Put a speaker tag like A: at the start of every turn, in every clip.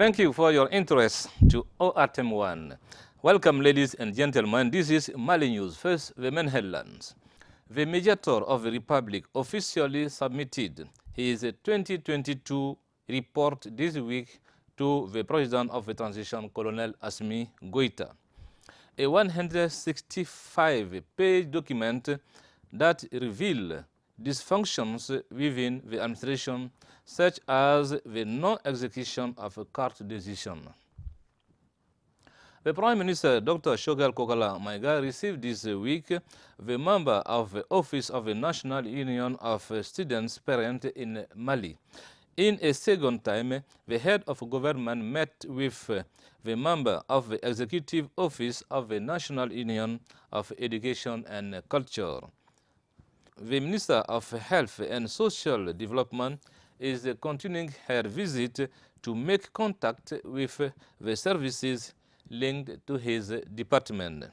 A: Thank you for your interest to OATM 1. Welcome, ladies and gentlemen. This is Mali News. First, the main headlines. The mediator of the Republic officially submitted his 2022 report this week to the President of the Transition, Colonel Assimi Goïta. A 165-page document that reveals dysfunctions within the administration, such as the non-execution of a court decision. The Prime Minister, Dr. Shogal Kokala Maiga, received this week the member of the Office of the National Union of Students' Parents in Mali. In a second time, the head of government met with the member of the Executive Office of the National Union of Education and Culture. The Minister of Health and Social Development is continuing her visit to make contact with the services linked to his department.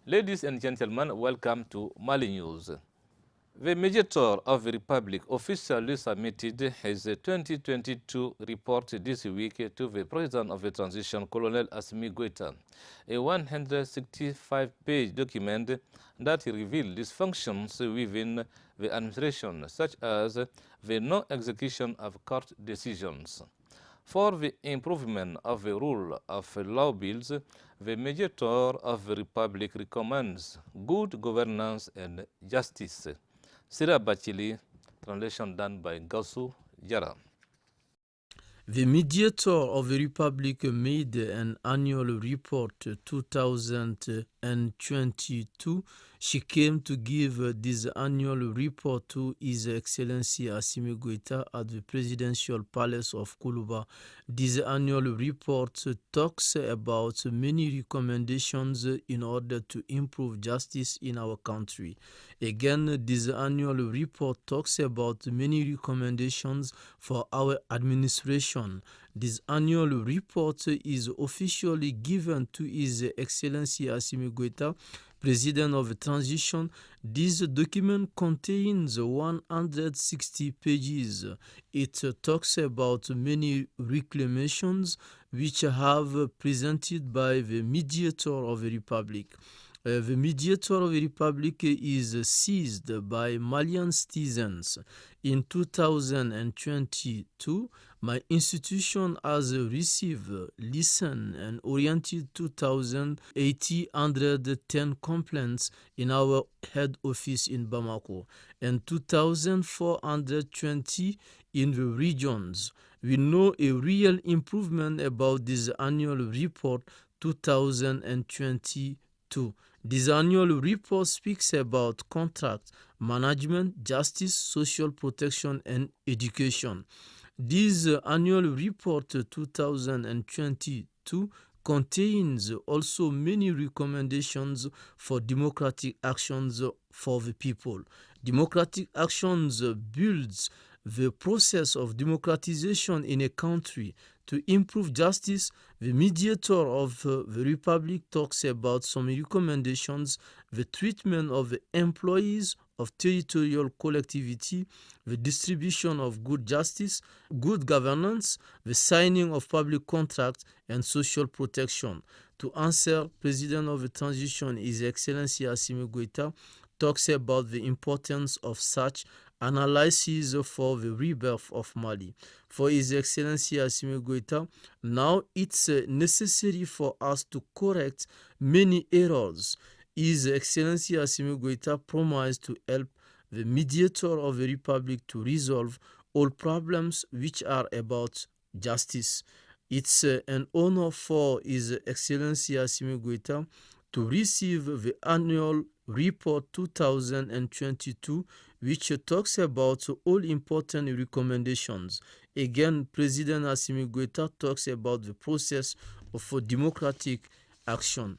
A: Ladies and gentlemen, welcome to Mali News. The mediator of the Republic officially submitted his 2022 report this week to the President of the Transition, Colonel Assimi Goïta, a 165-page document that reveals dysfunctions within the administration, such as the non-execution of court decisions. For the improvement of the rule of law bills, the mediator of the Republic recommends good governance and justice. Sira Bachili, translation done by Gausu Jara.
B: The mediator of the Republic made an annual report 2022. She came to give this annual report to His Excellency Assimi Goïta at the Presidential Palace of Kuluba. This annual report talks about many recommendations in order to improve justice in our country. Again, this annual report talks about many recommendations for our administration. This annual report is officially given to His Excellency Assimi Goïta, President of the Transition. This document contains 160 pages. It talks about many reclamations which have presented by the mediator of the Republic. The mediator of the Republic is seized by Malian citizens. In 2022, my institution has received, listened, and oriented 2,810 complaints in our head office in Bamako and 2,420 in the regions. We know a real improvement about this annual report 2022. This annual report speaks about contract, management, justice, social protection, and education. This annual report 2022 contains also many recommendations for democratic actions for the people. Democratic actions builds the process of democratization in a country. To improve justice, the mediator of the Republic talks about some recommendations: the treatment of the employees of territorial collectivity, the distribution of good justice, good governance, the signing of public contracts, and social protection. To answer, President of the Transition, His Excellency Assimi Goïta, talks about the importance of such analysis for the rebirth of Mali. For His Excellency Assimi Goïta, now it's necessary for us to correct many errors. His Excellency Assimi Goïta promised to help the mediator of the Republic to resolve all problems which are about justice. It's an honor for His Excellency Assimi Goïta to receive the annual report 2022, which talks about all important recommendations. Again, President Assimi Goïta talks about the process of democratic action.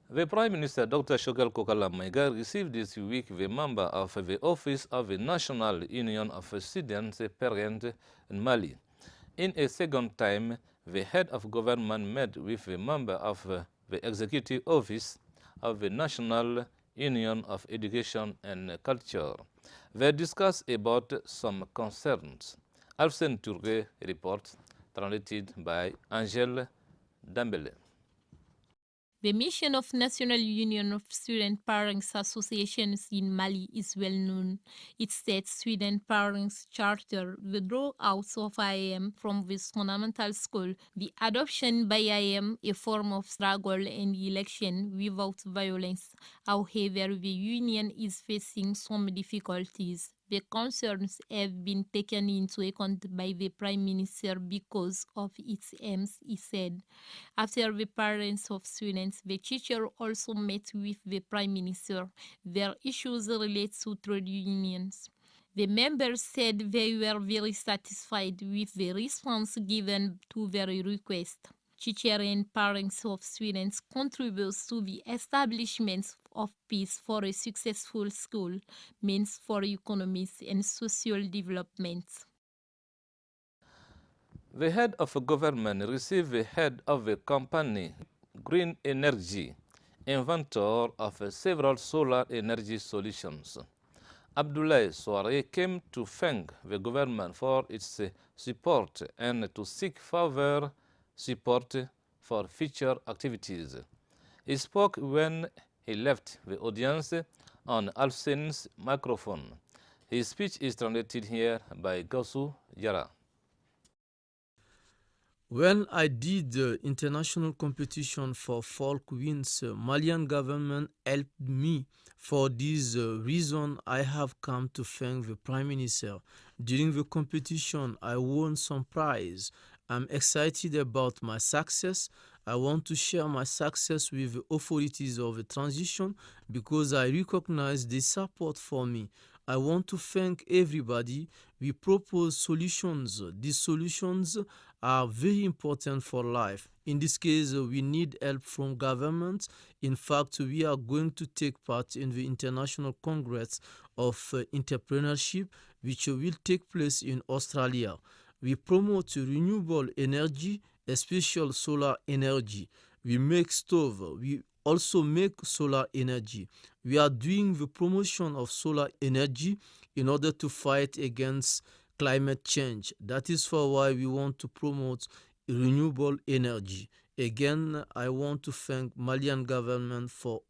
A: The Prime Minister, Dr. Shogal Kokala Maiga, received this week the member of the Office of the National Union of Students' Parents in Mali. In a second time, the head of government met with the member of the Executive Office of the National Union of Education and Culture. They discussed about some concerns Alsen Touré report, translated by Angèle Dambele.
C: The mission of National Union of Student Parents Associations in Mali is well known. It states student parents charter the dropouts of IAM from this fundamental school, the adoption by IAM a form of struggle and election without violence. However, the union is facing some difficulties. The concerns have been taken into account by the Prime Minister because of its aims, he said. After the parents of students, the teacher also met with the Prime Minister. Their issues relate to trade unions. The members said they were very satisfied with the response given to their request. Teachers and parents of students contribute to the establishment of peace for a successful school, means for economics and social development.
A: The head of a government received the head of a company, Green Energy, inventor of several solar energy solutions. Abdoulaye Souare came to thank the government for its support and to seek further support for future activities. He spoke when he left the audience on Alsen's microphone. His speech is translated here by Gausu Yara.
B: When I did the international competition for folk winds, Malian government helped me. For this reason, I have come to thank the Prime Minister. During the competition, I won some prize. I'm excited about my success. I want to share my success with the authorities of the transition because I recognize the support for me. I want to thank everybody. We propose solutions. These solutions are very important for life. In this case, we need help from government. In fact, we are going to take part in the International Congress of Entrepreneurship, which will take place in Australia. We promote renewable energy, especially solar energy. We make stove. We also make solar energy. We are doing the promotion of solar energy in order to fight against climate change. That is for why we want to promote renewable energy. Again, I want to thank Malian government for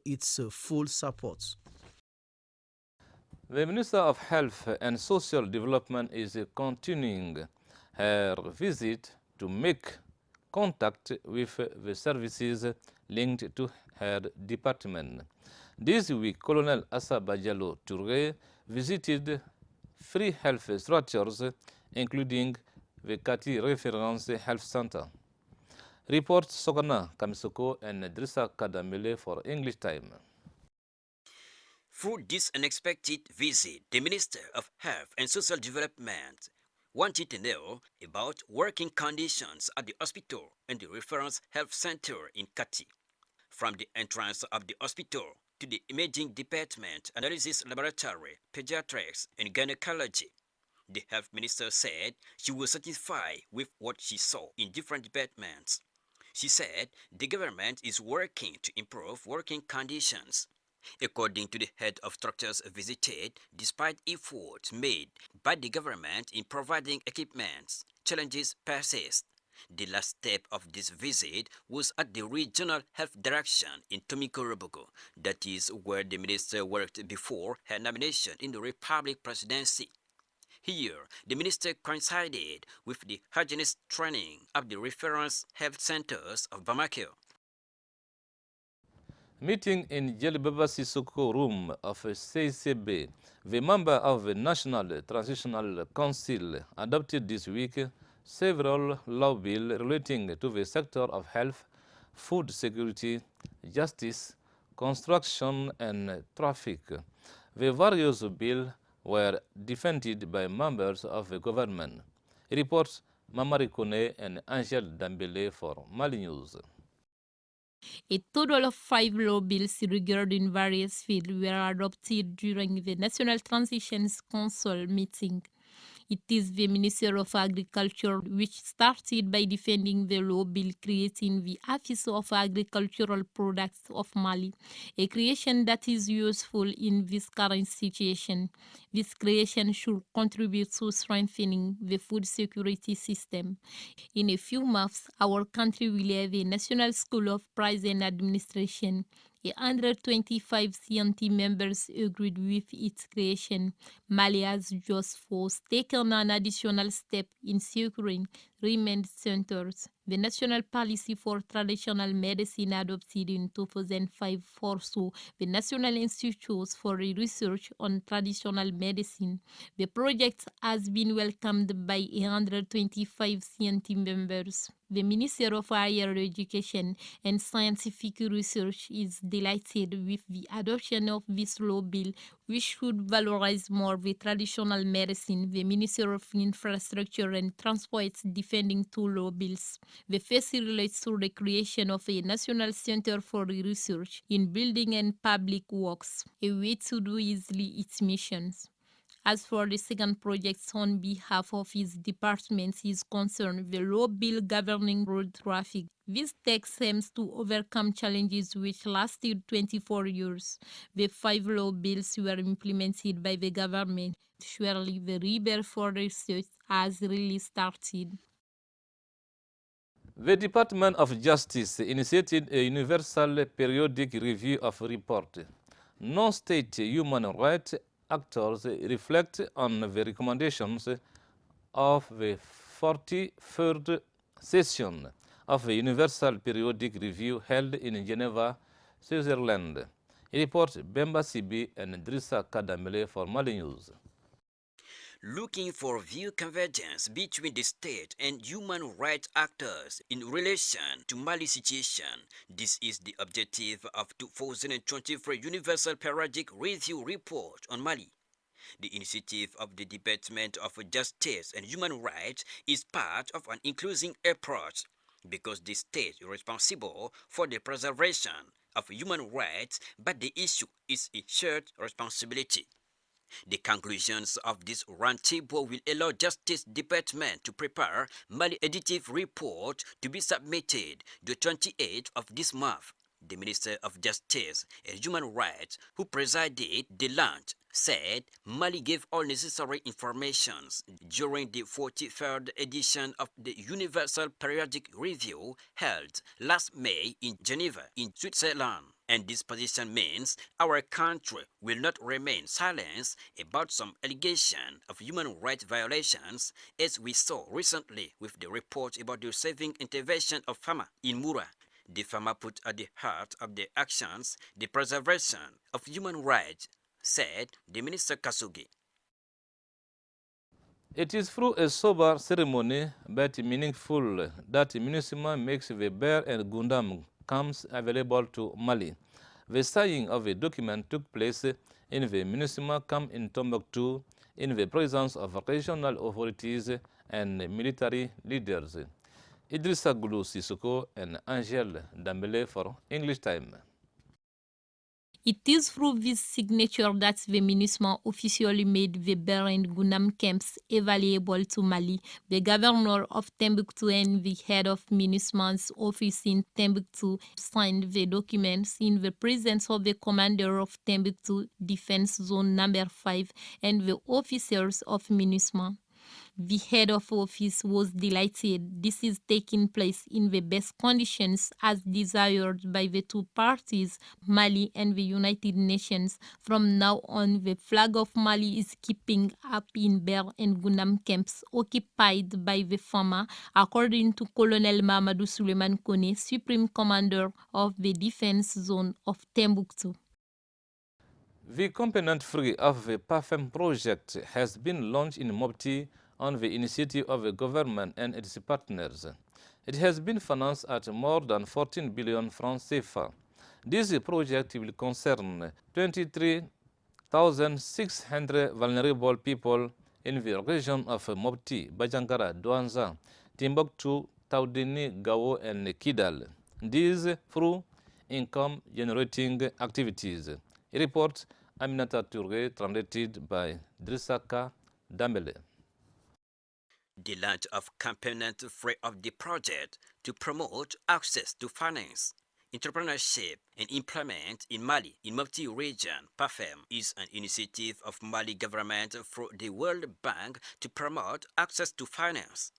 B: its full support.
A: The Minister of Health and Social Development is continuing her visit to make contact with the services linked to her department. This week, Colonel Assa Badialo Touré visited 3 health structures, including the Kati Reference Health Center. Report Sogana Kamisoko and Drissa Kadamele for English Time.
D: Through this unexpected visit, the Minister of Health and Social Development wanted to know about working conditions at the hospital and the reference health center in Kati. From the entrance of the hospital to the imaging department, analysis laboratory, pediatrics, and gynecology, the health minister said she was satisfied with what she saw in different departments. She said the government is working to improve working conditions. According to the head of structures visited, despite efforts made by the government in providing equipment, challenges persist. The last step of this visit was at the Regional Health Direction in Tomikorobogo, that is where the minister worked before her nomination in the Republic presidency. Here, the minister coincided with the hygienist training of the reference health centers of Bamako.
A: Meeting in Jelibaba Sissoko room of CCB, the member of the National Transitional Council adopted this week several law bills relating to the sector of health, food security, justice, construction, and traffic. The various bills were defended by members of the government. Reports Mamari Kone and Angèle Dambele for Mali News.
C: A total of 5 law bills regarding various fields were adopted during the National Transitions Council meeting. It is the Minister of Agriculture which started by defending the law bill creating the Office of Agricultural Products of Mali, a creation that is useful in this current situation. This creation should contribute to strengthening the food security system. In a few months, our country will have a National School of Price and Administration. 125 CNT members agreed with its creation. Mali has just forced taken an additional step in securing remand centers. The National Policy for Traditional Medicine adopted in 2005 foresaw the National Institutes for Research on Traditional Medicine. The project has been welcomed by 125 CNT members. The Minister of Higher Education and Scientific Research is delighted with the adoption of this law bill, which should valorize more the traditional medicine. The Minister of Infrastructure and Transport is defending two law bills. The first relates to the creation of a National Center for Research in Building and Public Works, a way to do easily its missions. As for the second project on behalf of his department is concerned, the law bill governing road traffic. This text aims to overcome challenges which lasted 24 years. The 5 law bills were implemented by the government. Surely the rebirth for research has really started.
A: The Department of Justice initiated a universal periodic review of report. Non-state human rights actors reflect on the recommendations of the 43rd session of the Universal Periodic Review held in Geneva, Switzerland. Report Bemba Sibi and Drissa Kadamele for Mali News.
D: Looking for view convergence between the state and human rights actors in relation to Mali situation. This is the objective of 2023 Universal Periodic Review Report on Mali. The initiative of the Department of Justice and Human Rights is part of an inclusive approach because the state is responsible for the preservation of human rights, but the issue is a shared responsibility. The conclusions of this roundtable will allow Justice Department to prepare Mali editive report to be submitted the 28th of this month. The Minister of Justice and Human Rights, who presided the launch, said Mali gave all necessary information during the 43rd edition of the Universal Periodic Review held last May in Geneva, in Switzerland. And this position means our country will not remain silent about some allegation of human rights violations, as we saw recently with the report about the saving intervention of farmers in Mura. The farmer put at the heart of their actions the preservation of human rights, said the Minister Kasugi.
A: It is through a sober ceremony but meaningful that MINUSMA makes the Bear and Gundam camps available to Mali. The signing of a document took place in the MINUSMA camp in Tombouctou in the presence of regional authorities and military leaders. Idrissa Goulou Sissoko and Angèle Dambele for English Time.
C: It is through this signature that the MINUSMA officially made the Bear and Gunam camps available to Mali. The governor of Timbuktu and the head of MINUSMA's office in Timbuktu signed the documents in the presence of the commander of Timbuktu Defense Zone Number 5 and the officers of MINUSMA. The head of office was delighted this is taking place in the best conditions as desired by the two parties, Mali and the United Nations. From now on, the flag of Mali is keeping up in Bear and Gunam camps occupied by the farmer, according to Colonel Mamadou Suleiman Kone, Supreme Commander of the Defense Zone of Timbuktu.
A: The component 3 of the PAFEM project has been launched in Mopti on the initiative of the government and its partners. It has been financed at more than 14 billion francs CFA. This project will concern 23,600 vulnerable people in the region of Mopti, Bajangara, Douanza, Timbuktu, Taudini, Gao, and Kidal. These through income-generating activities. A report Aminata Touré, translated by Drissaka Dambele.
D: The launch of component free of the project to promote access to finance, entrepreneurship and employment in Mali in multi-region PAFEM is an initiative of Mali government through the World Bank to promote access to finance.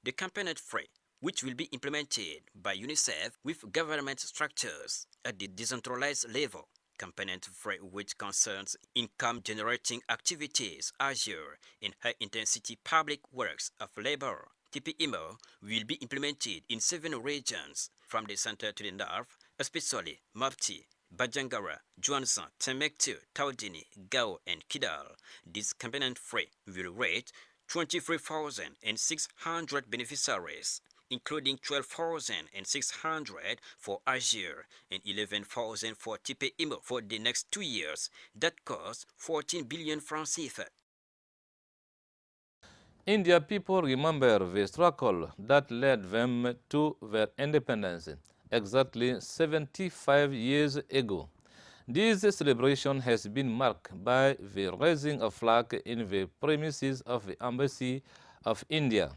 D: The component free, which will be implemented by UNICEF with government structures at the decentralized level. Component free, which concerns income generating activities, Azure, and high intensity public works of labor. TPIMO will be implemented in 7 regions from the center to the north, especially Mopti, Bajangara, Juanzan, Temektu, Taudini, Gao, and Kidal. This component free will rate 23,600 beneficiaries, including 12,600 for Azure and 11,000 for TPIMO for the next 2 years. That costs 14 billion francs CFA.
A: India people remember the struggle that led them to their independence exactly 75 years ago. This celebration has been marked by the raising of flag in the premises of the Embassy of India,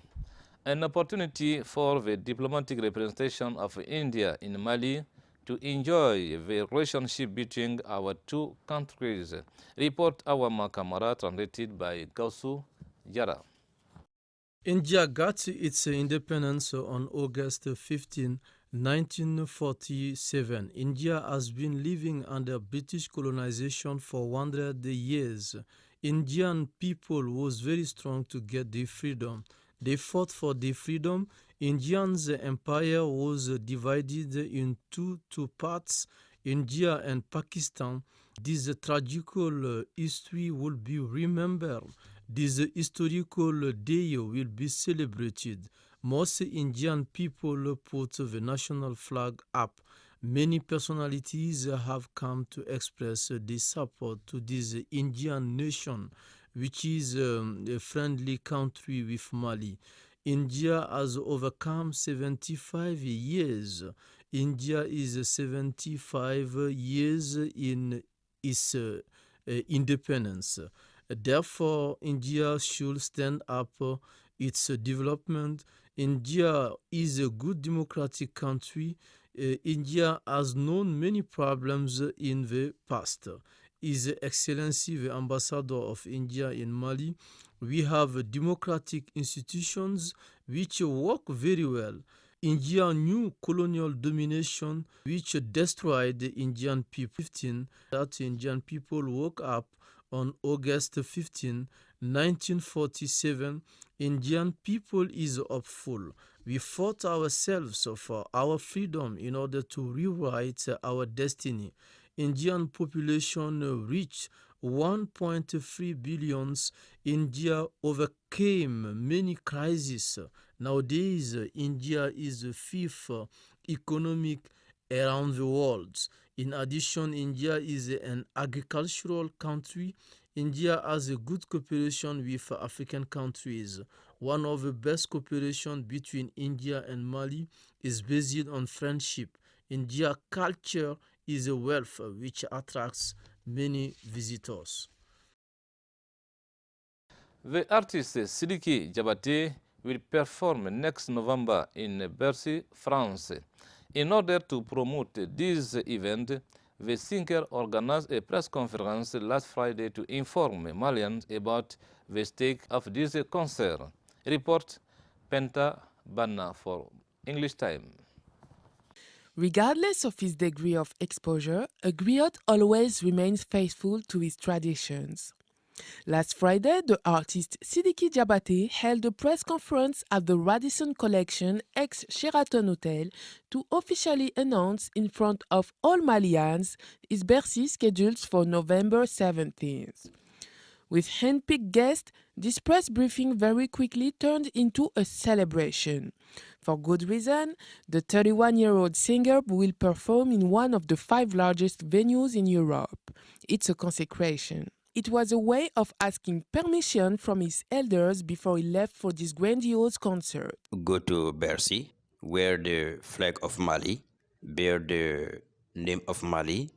A: an opportunity for the diplomatic representation of India in Mali to enjoy the relationship between our two countries. Report our Makamara, translated by Gausu Yara.
B: India got its independence on August 15, 1947. India has been living under British colonization for 100 years. Indian people was very strong to get their freedom. They fought for their freedom. India's empire was divided into two parts, India and Pakistan. This tragical history will be remembered. This historical day will be celebrated. Most Indian people put the national flag up. Many personalities have come to express their support to this Indian nation, which is a friendly country with Mali. India has overcome 75 years. India is 75 years in its independence. Therefore, India should stand up its development. India is a good democratic country. India has known many problems in the past. His Excellency, the Ambassador of India in Mali, we have democratic institutions which work very well. India knew colonial domination which destroyed the Indian people. 15 that Indian people woke up on August 15, 1947. Indian people is hopeful. We fought ourselves for our freedom in order to rewrite our destiny. Indian population reached 1.3 billion. India overcame many crises. Nowadays, India is the fifth economic around the world. In addition, India is an agricultural country. India has a good cooperation with African countries. One of the best cooperation between India and Mali is based on friendship. India culture is a wealth which attracts many visitors.
A: The artist Sidiki Diabaté will perform next November in Bercy, France. In order to promote this event, the singer organized a press conference last Friday to inform Malians about the stake of this concert. Report Penta Banna for English Time.
E: Regardless of his degree of exposure, a griot always remains faithful to his traditions. Last Friday, the artist Sidiki Diabaté held a press conference at the Radisson Collection ex-Sheraton Hotel to officially announce in front of all Malians his Bercy scheduled for November 17th. With handpicked guests, this press briefing very quickly turned into a celebration. For good reason, the 31-year-old singer will perform in one of the 5 largest venues in Europe. It's a consecration. It was a way of asking permission from his elders before he left for this grandiose concert.
D: Go to Bercy, wear the flag of Mali, bear the name of Mali,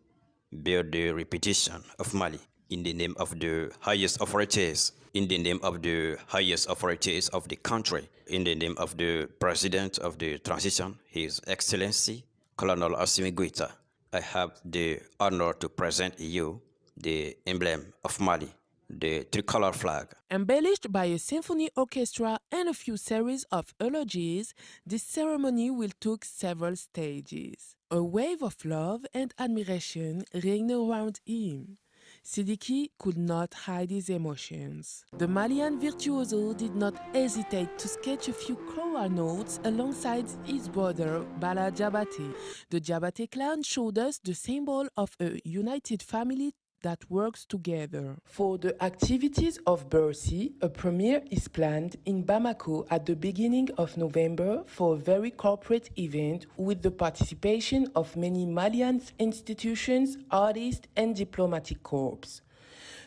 D: bear the reputation of Mali. in the name of the highest authorities, in the name of the highest authorities of the country, in the name of the President of the Transition, His Excellency, Colonel Assimi Goïta, I have the honor to present you the emblem of Mali, the tricolor flag.
E: Embellished by a symphony orchestra and a few series of eulogies, this ceremony will take several stages. A wave of love and admiration reigned around him. Sidiki could not hide his emotions. The Malian virtuoso did not hesitate to sketch a few choral notes alongside his brother Bala Diabaté. The Diabaté clan showed us the symbol of a united family that works together. For the activities of Bercy, a premiere is planned in Bamako at the beginning of November for a very corporate event with the participation of many Malian institutions, artists, and diplomatic corps.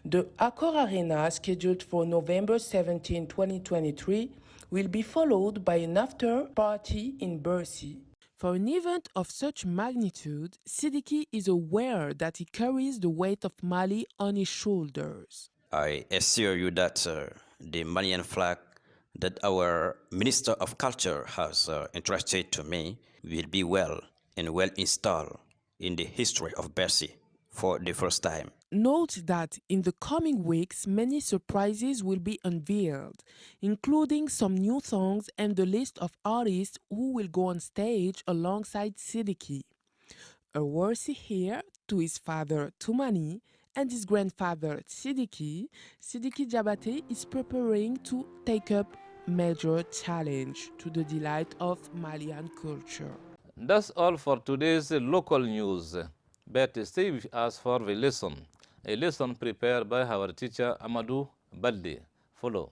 E: The Accor Arena, scheduled for November 17, 2023, will be followed by an after-party in Bercy. For an event of such magnitude, Sidiki is aware that he carries the weight of Mali on his shoulders.
D: I assure you that the Malian flag that our Minister of Culture has entrusted to me will be well and well installed in the history of Bercy for the first time.
E: Note that in the coming weeks, many surprises will be unveiled, including some new songs and the list of artists who will go on stage alongside Sidiki. A worthy heir to his father Toumani and his grandfather Sidiki, Sidiki Diabaté is preparing to take up major challenge to the delight of Malian culture.
A: That's all for today's local news. But stay with us for the lesson. A lesson prepared by our teacher Amadou Balde. Follow.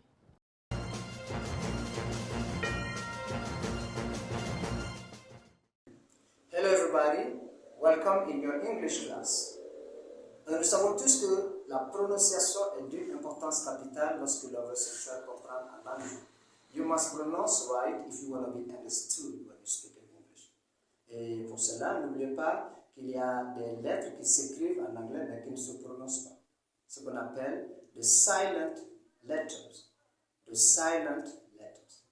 F: Hello everybody, welcome in your English class. Nous savons tous que la prononciation est d'une importance capitale lorsque l'on veut se faire comprendre en anglais. You must pronounce right if you want to be understood when you speak in English. Et pour cela, n'oubliez pas qu'il y a des lettres qui s'écrivent en anglais mais qui ne se prononcent pas. Ce qu'on appelle the silent letters. The silent letters.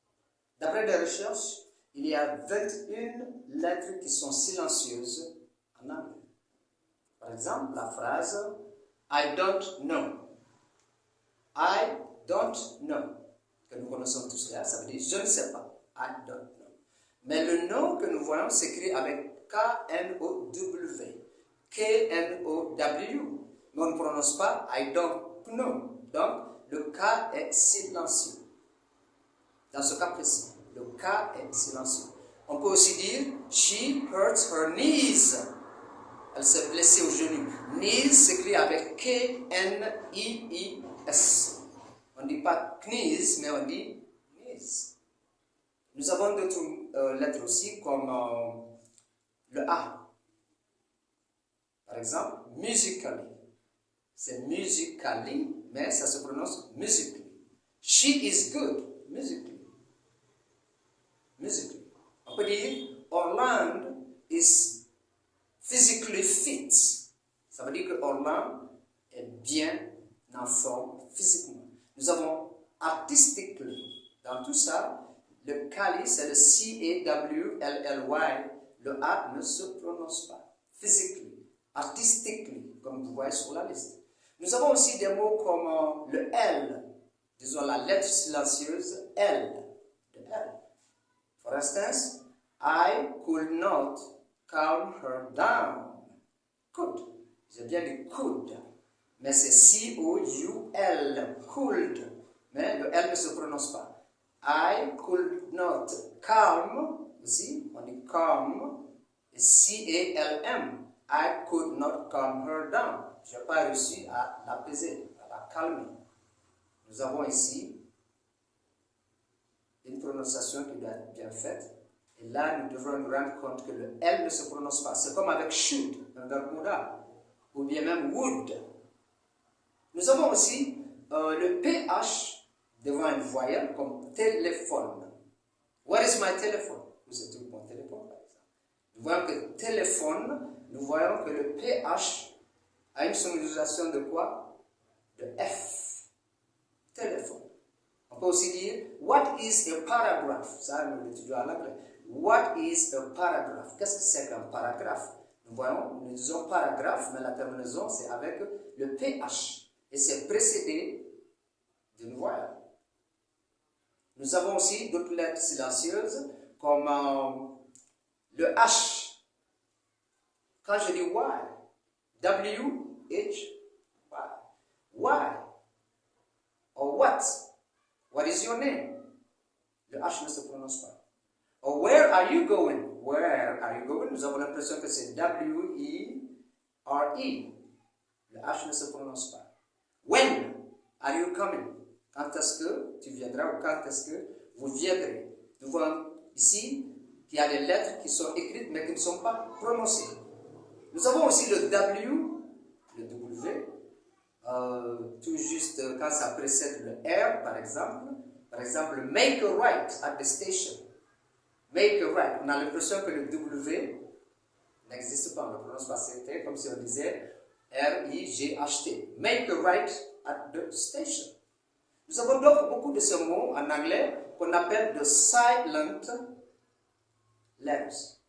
F: D'après des recherches, il y a 21 lettres qui sont silencieuses en anglais. Par exemple, la phrase I don't know. I don't know. Que nous connaissons tous là, ça veut dire je ne sais pas. I don't know. Mais le nom que nous voyons s'écrit avec K-N-O-W. K-N-O-W. Mais on ne prononce pas I don't know. Donc, le K est silencieux. Dans ce cas précis, le K est silencieux. On peut aussi dire she hurts her knees. Elle s'est blessée au genou. Knees s'écrit avec K-N-I-I-S. On ne dit pas knees, mais on dit knees. Nous avons d'autres lettres aussi, comme le A. Par exemple, musically. C'est musically, mais ça se prononce musically. She is good, musically. Musically. On peut dire Orlando is physically fit. Ça veut dire que Orlando est bien en forme physiquement. Nous avons artistically. Dans tout ça, le Kali, c'est le C-A-W-L-L-Y. Le A ne se prononce pas. Physically, artistically, comme vous voyez sur la liste. Nous avons aussi des mots comme le L. Disons la lettre silencieuse L. Le L. For instance, I could not calm her down. Could. J'ai bien dit could. Mais c'est C-O-U-L. Could. Mais le L ne se prononce pas. I could not calm. Aussi, on dit calm. Et C-A-L-M. I could not calm her down. Je n'ai pas réussi à l'apaiser, à la calmer. Nous avons ici une prononciation qui doit être bien faite. Et là, nous devrons nous rendre compte que le L ne se prononce pas. C'est comme avec should, un verbe modal, ou bien même would. Nous avons aussi le PH devant une voyelle comme téléphone. Where is my telephone? Où se trouve mon téléphone, par exemple. Nous voyons que téléphone, nous voyons que le PH a une sonorisation de quoi? de F, téléphone. On peut aussi dire, what is a paragraph? Ça, nous l'étudions en anglais. What is a paragraph? Qu'est-ce que c'est qu'un paragraphe? Nous voyons, nous disons paragraphe, mais la terminaison, c'est avec le PH. Et c'est précédé d'une voyelle. Nous avons aussi d'autres lettres silencieuses, comme le H. Quand je dis Y, W-H, why? Or what? What is your name? Le H ne se prononce pas. Or where are you going? Where are you going? Nous avons l'impression que c'est W-E-R-E. Le H ne se prononce pas. When are you coming? Quand est-ce que tu viendras ou quand est-ce que vous viendrez? Nous voyons ici qu'il y a des lettres qui sont écrites mais qui ne sont pas prononcées. Nous avons aussi le W, le W, tout juste quand ça précède le R, par exemple. Par exemple, make a right at the station. Make a right. On a l'impression que le W n'existe pas, on ne le prononce pas. C'était comme si on disait R-I-G-H-T. Make a right at the station. Nous avons donc beaucoup de ces mots en anglais qu'on appelle de silent letters.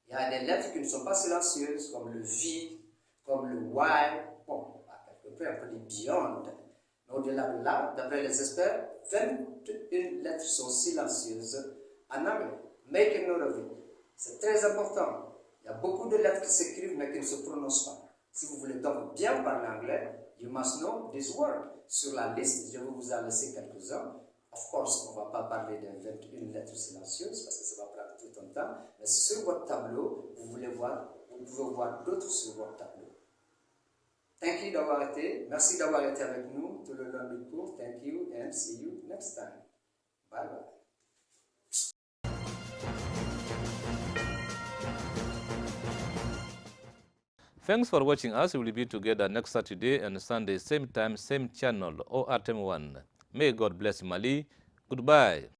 F: Il y a des lettres qui ne sont pas silencieuses, comme le V, comme le Y, bon, à quelque peu un peu des beyond. Mais au-delà de là, d'après les experts, 21 lettres sont silencieuses en anglais. Make a note of it. C'est très important. Il y a beaucoup de lettres qui s'écrivent mais qui ne se prononcent pas. Si vous voulez donc bien parler anglais, you must know this word. Sur la liste, je vais vous en laisser quelques-uns. Of course, on ne va pas parler des 21 lettres silencieuses parce que ça va prendre tout un temps. Mais sur votre tableau, vous pouvez voir d'autres sur votre tableau. Thank you d'avoir été. Merci d'avoir été avec nous tout le long du cours. Thank you and see you next time. Bye bye.
A: Thanks for watching us. We will be together next Saturday and Sunday, same time, same channel, ORTM1. May God bless Mali. Goodbye.